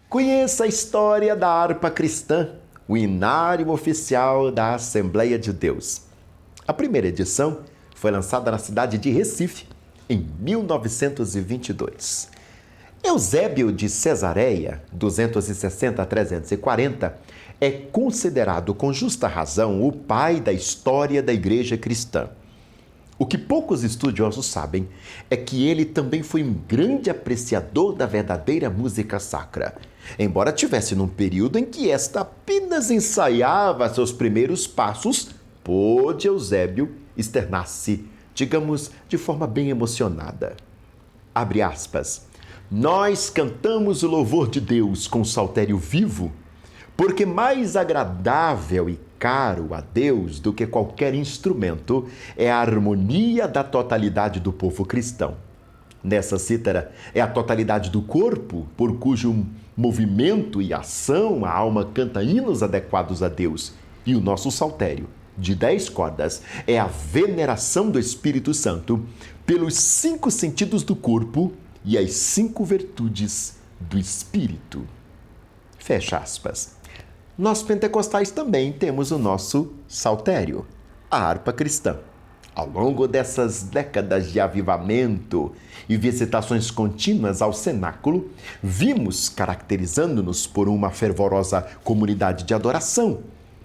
Conheça a história da harpa cristã, o inário oficial da Assembleia de Deus. A primeira edição foi lançada na cidade de Recife, em 1922. Eusébio de Cesareia, 260 a 340, é considerado com justa razão o pai da história da Igreja cristã. O que poucos estudiosos sabem é que ele também foi um grande apreciador da verdadeira música sacra, embora tivesse num período em que esta apenas ensaiava seus primeiros passos, pôde Eusébio externar-se, digamos, de forma bem emocionada. Abre aspas. Nós cantamos o louvor de Deus com o saltério vivo, porque mais agradável e caro a Deus do que qualquer instrumento é a harmonia da totalidade do povo cristão. Nessa cítara é a totalidade do corpo, por cujo movimento e ação a alma canta hinos adequados a Deus, e o nosso saltério, de 10 cordas, é a veneração do Espírito Santo pelos 5 sentidos do corpo e as 5 virtudes do Espírito. Fecha aspas. Nós pentecostais também temos o nosso saltério, a harpa cristã. Ao longo dessas décadas de avivamento e visitações contínuas ao cenáculo, vimos caracterizando-nos por uma fervorosa comunidade de adoração.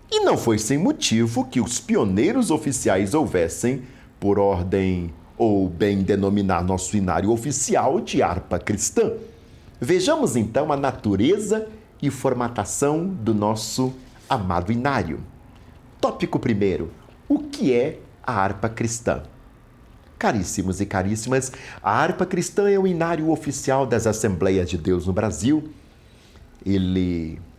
E não foi sem motivo que os pioneiros oficiais houvessem, por ordem ou bem denominar nosso inário oficial de harpa cristã. Vejamos então a natureza e formatação do nosso amado inário. Tópico primeiro: o que é a harpa cristã? Caríssimos e caríssimas, a harpa cristã é o inário oficial das Assembleias de Deus no Brasil.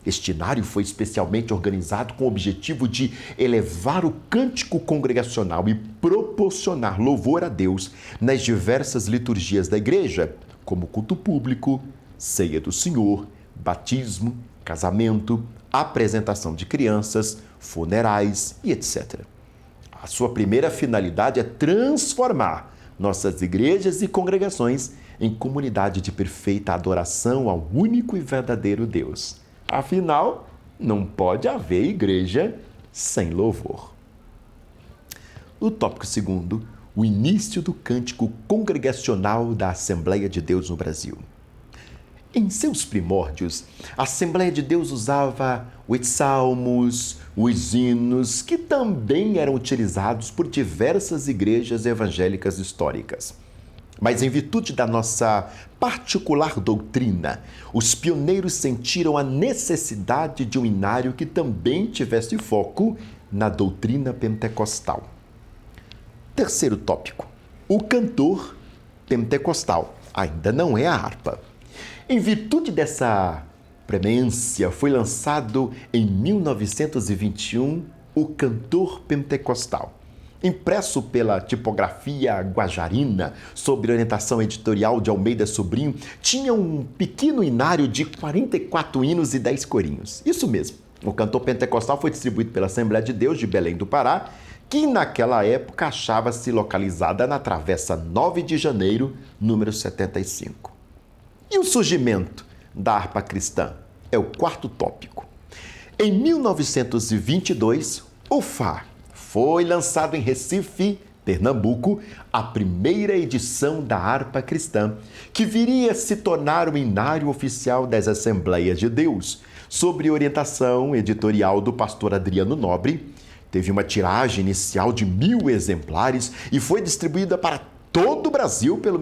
Este inário foi especialmente organizado com o objetivo de elevar o cântico congregacional e proporcionar louvor a Deus nas diversas liturgias da igreja, como culto público, ceia do Senhor, batismo, casamento, apresentação de crianças, funerais e etc. A sua primeira finalidade é transformar nossas igrejas e congregações em comunidade de perfeita adoração ao único e verdadeiro Deus. Afinal, não pode haver igreja sem louvor. O tópico segundo, o início do cântico congregacional da Assembleia de Deus no Brasil. Em seus primórdios, a Assembleia de Deus usava os salmos, os hinos, que também eram utilizados por diversas igrejas evangélicas históricas. Mas em virtude da nossa particular doutrina, os pioneiros sentiram a necessidade de um inário que também tivesse foco na doutrina pentecostal. Terceiro tópico, o cantor pentecostal. Ainda não é a harpa. Em virtude dessa premência, foi lançado em 1921 o Cantor Pentecostal. Impresso pela tipografia guajarina, sob orientação editorial de Almeida Sobrinho, tinha um pequeno inário de 44 hinos e 10 corinhos. Isso mesmo, o Cantor Pentecostal foi distribuído pela Assembleia de Deus de Belém do Pará, que naquela época achava-se localizada na Travessa 9 de Janeiro, número 75. E o surgimento da harpa cristã é o quarto tópico. Em 1922, o Fá foi lançado em Recife, Pernambuco, a primeira edição da harpa cristã, que viria a se tornar o inário oficial das Assembleias de Deus, sob orientação editorial do pastor Adriano Nobre. Teve uma tiragem inicial de 1.000 exemplares e foi distribuída para todo o Brasil pelo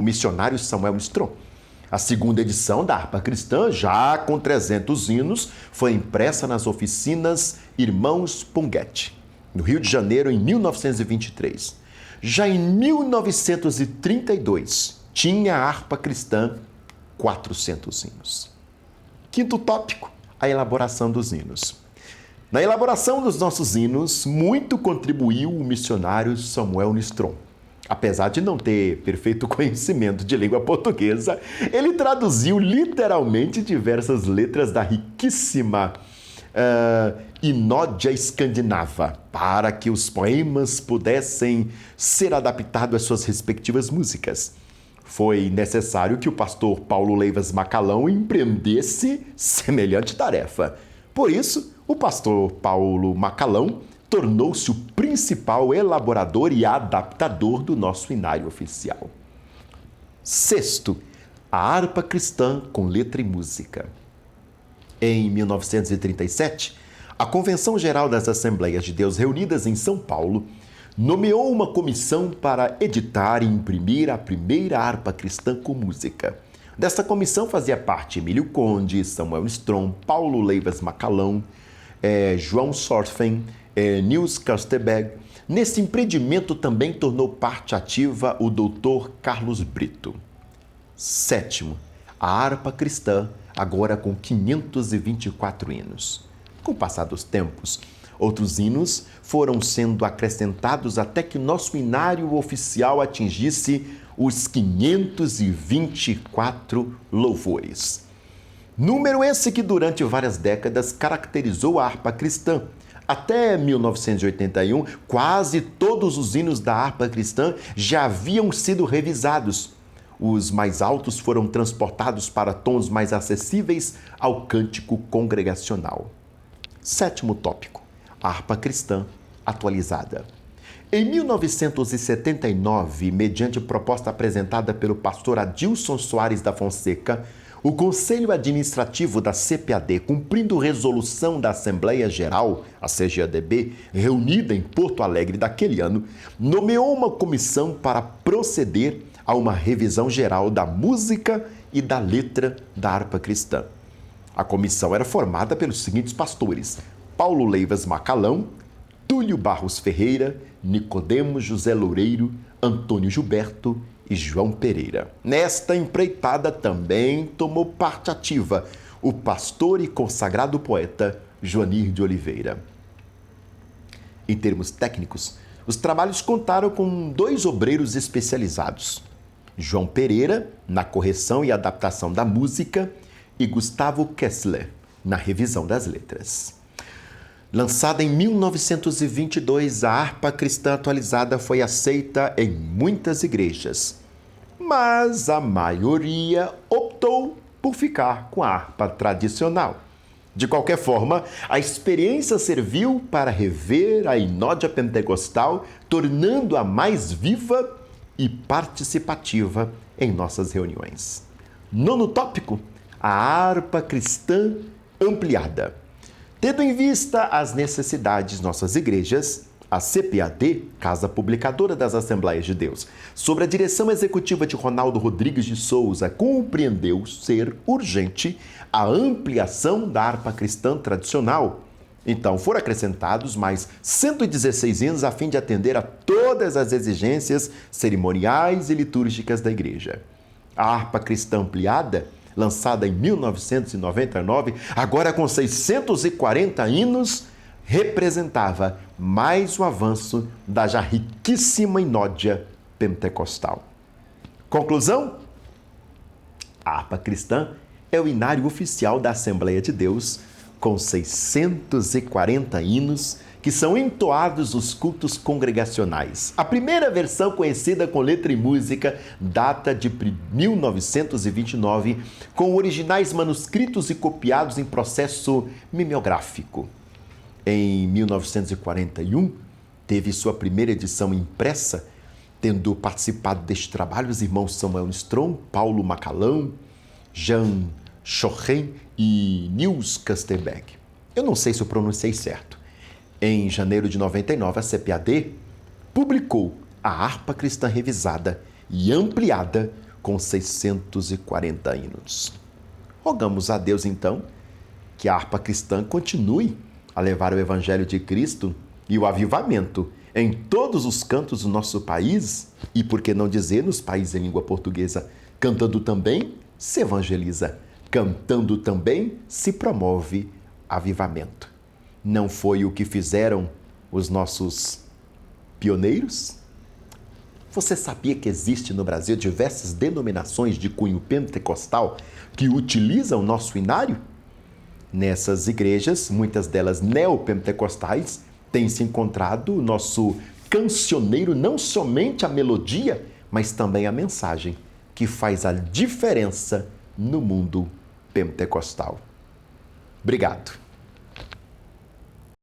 missionário Samuel Strong. A segunda edição da harpa cristã, já com 300 hinos, foi impressa nas oficinas Irmãos Punguete, no Rio de Janeiro, em 1923. Já em 1932, tinha a harpa cristã 400 hinos. Quinto tópico, a elaboração dos hinos. Na elaboração dos nossos hinos, muito contribuiu o missionário Samuel Nistron. Apesar de não ter perfeito conhecimento de língua portuguesa, ele traduziu literalmente diversas letras da riquíssima Inódia Escandinava para que os poemas pudessem ser adaptados às suas respectivas músicas. Foi necessário que o pastor Paulo Leivas Macalão empreendesse semelhante tarefa. Por isso, o pastor Paulo Macalão tornou-se o principal elaborador e adaptador do nosso inário oficial. Sexto, a harpa cristã com letra e música. Em 1937, a Convenção Geral das Assembleias de Deus, reunidas em São Paulo, nomeou uma comissão para editar e imprimir a primeira harpa cristã com música. Desta comissão fazia parte Emílio Conde, Samuel Strong, Paulo Leivas Macalão, João Sorfen, Niels Kasterberg. Nesse empreendimento também tornou parte ativa o doutor Carlos Brito. Sétimo, a harpa cristã, agora com 524 hinos. Com o passar dos tempos, outros hinos foram sendo acrescentados até que nosso inário oficial atingisse os 524 louvores. Número esse que durante várias décadas caracterizou a harpa cristã. Até 1981, quase todos os hinos da harpa cristã já haviam sido revisados. Os mais altos foram transportados para tons mais acessíveis ao cântico congregacional. Sétimo tópico, a harpa cristã atualizada. Em 1979, mediante proposta apresentada pelo pastor Adilson Soares da Fonseca, o Conselho Administrativo da CPAD, cumprindo resolução da Assembleia Geral, a CGADB, reunida em Porto Alegre daquele ano, nomeou uma comissão para proceder a uma revisão geral da música e da letra da harpa cristã. A comissão era formada pelos seguintes pastores: Paulo Leivas Macalão, Túlio Barros Ferreira, Nicodemo José Loureiro, Antônio Gilberto e João Pereira. Nesta empreitada também tomou parte ativa o pastor e consagrado poeta Joanir de Oliveira. Em termos técnicos, os trabalhos contaram com 2 obreiros especializados: João Pereira, na correção e adaptação da música, e Gustavo Kessler, na revisão das letras. Lançada em 1922, a harpa cristã atualizada foi aceita em muitas igrejas, mas a maioria optou por ficar com a harpa tradicional. De qualquer forma, a experiência serviu para rever a inódia pentecostal, tornando-a mais viva e participativa em nossas reuniões. Nono tópico, a harpa cristã ampliada. Tendo em vista as necessidades de nossas igrejas, a CPAD, Casa Publicadora das Assembleias de Deus, sob a direção executiva de Ronaldo Rodrigues de Souza, compreendeu ser urgente a ampliação da harpa cristã tradicional. Então, foram acrescentados mais 116 hinos a fim de atender a todas as exigências cerimoniais e litúrgicas da igreja. A harpa cristã ampliada, lançada em 1999, agora com 640 hinos, representava mais um avanço da já riquíssima inódia pentecostal. Conclusão? A harpa cristã é o inário oficial da Assembleia de Deus, com 640 hinos que são entoados nos cultos congregacionais. A primeira versão, conhecida com letra e música, data de 1929, com originais manuscritos e copiados em processo mimeográfico. Em 1941, teve sua primeira edição impressa, tendo participado deste trabalho os irmãos Samuel Strong, Paulo Macalão, Jean Chorren e Niels Kasterberg. Eu não sei se eu pronunciei certo. Em janeiro de 99, a CPAD publicou a harpa cristã revisada e ampliada com 640 hinos. Rogamos a Deus, então, que a harpa cristã continue a levar o Evangelho de Cristo e o avivamento em todos os cantos do nosso país e, por que não dizer, nos países em língua portuguesa. Cantando também, se evangeliza. Cantando também, se promove avivamento. Não foi o que fizeram os nossos pioneiros? Você sabia que existe no Brasil diversas denominações de cunho pentecostal que utilizam o nosso inário? Nessas igrejas, muitas delas neopentecostais, tem se encontrado o nosso cancioneiro, não somente a melodia, mas também a mensagem. que faz a diferença no mundo pentecostal. Obrigado.